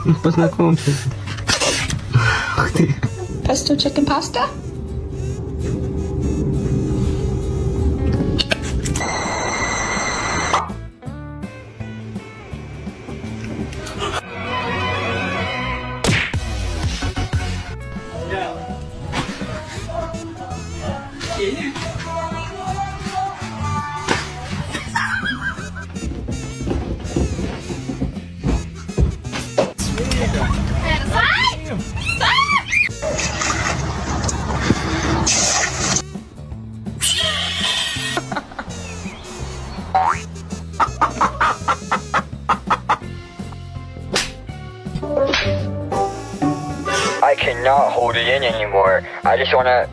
Tapos na comment. Pesto chicken pasta? I cannot hold it in anymore. I just wanna.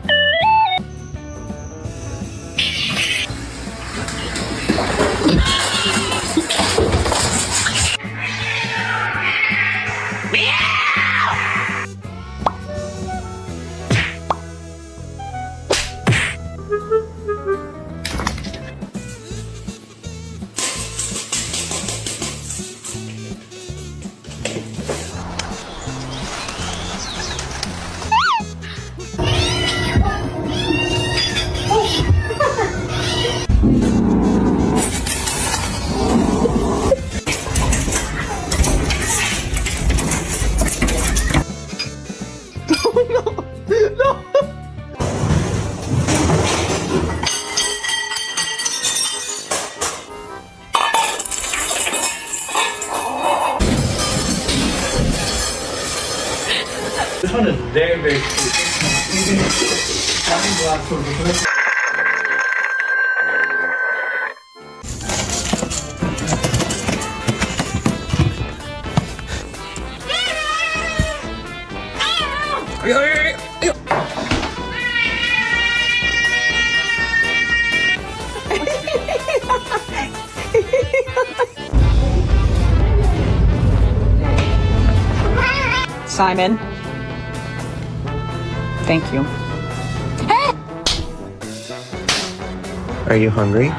This one is very, very sweet. Simon. Thank you. Are you hungry?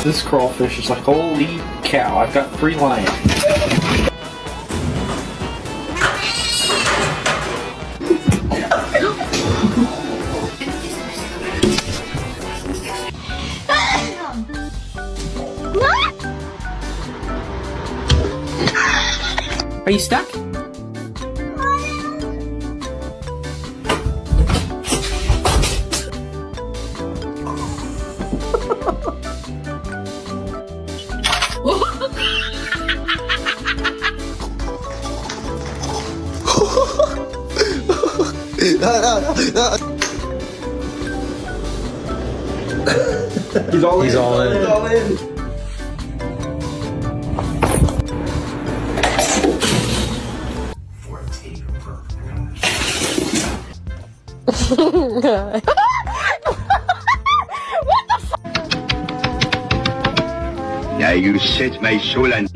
This crawfish is like, holy cow, I've got 3 lions. Are you stuck? He's all in. He's all in. He's all in. Now you set my soul and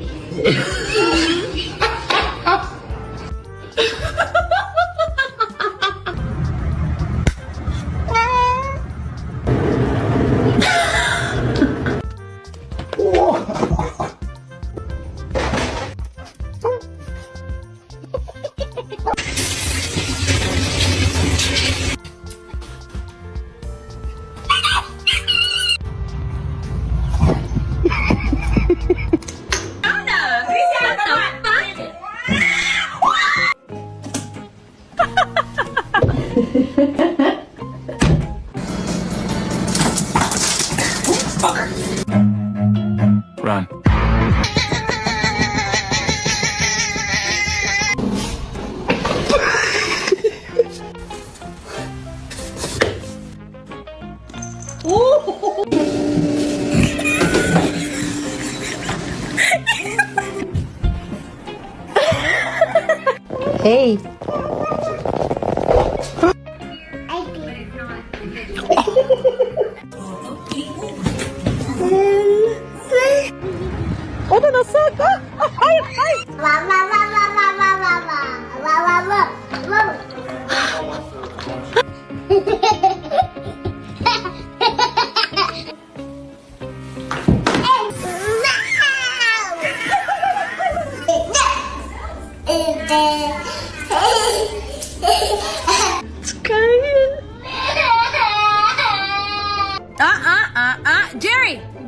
Run. Hey. Ano nasag? Ay! Ay! Wow. It's crying.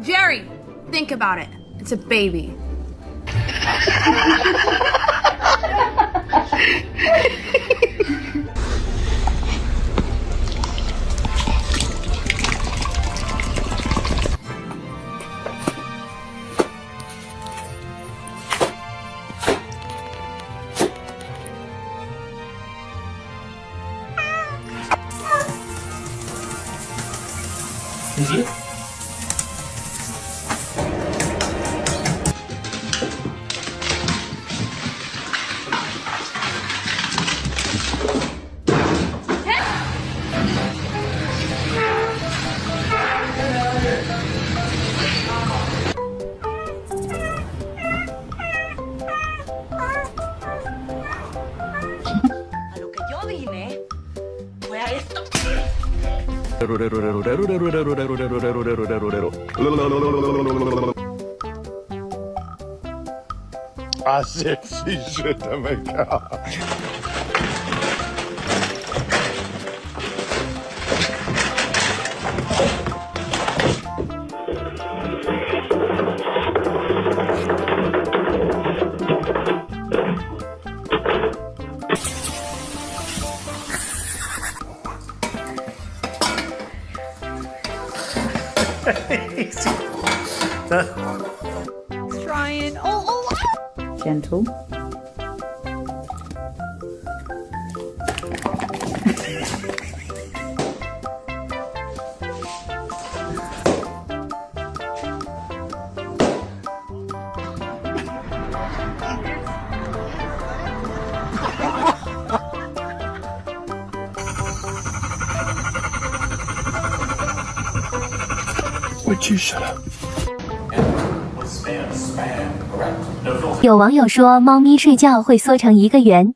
Jerry, think about it. It's a baby. Is it? A lo que yo vine fue a esto. Así existe también. Trying. Gentle. Would you shut up? 有网友说，猫咪睡觉会缩成一个圆。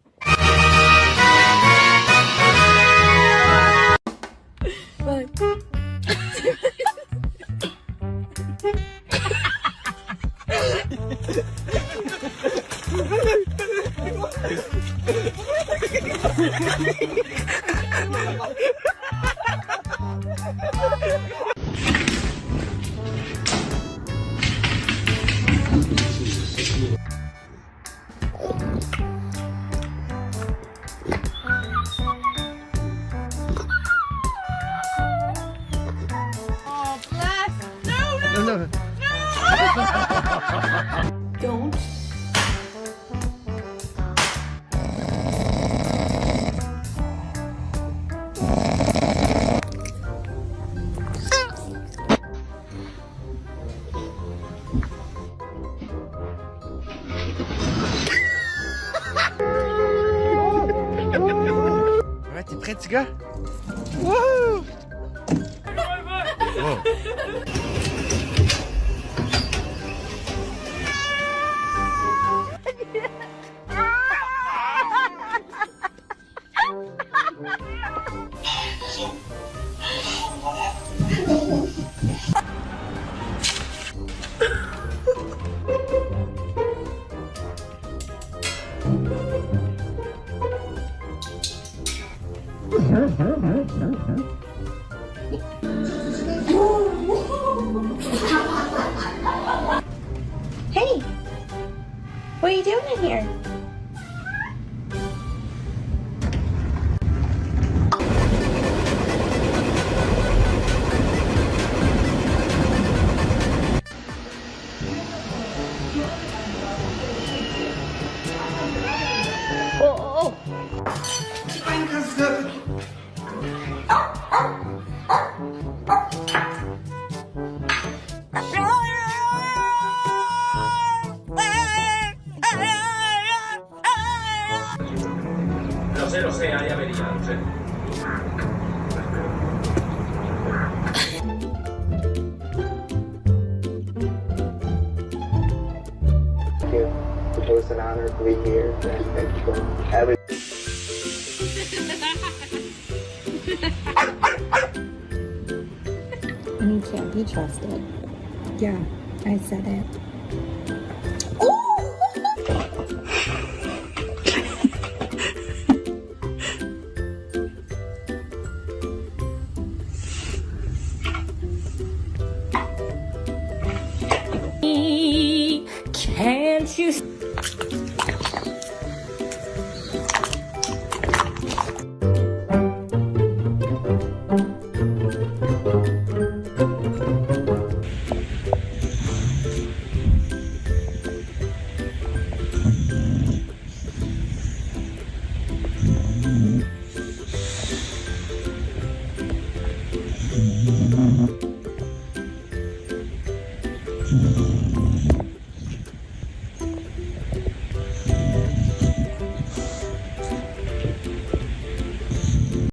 Don't. Ouais, t'es prêt, petit gars? Wouhou! Wow. Hey, what are you doing in here? Lo sé, ya vería, lo sé. It was an honor to be here. Thank you for having And you can't be trusted. Yeah, I said it.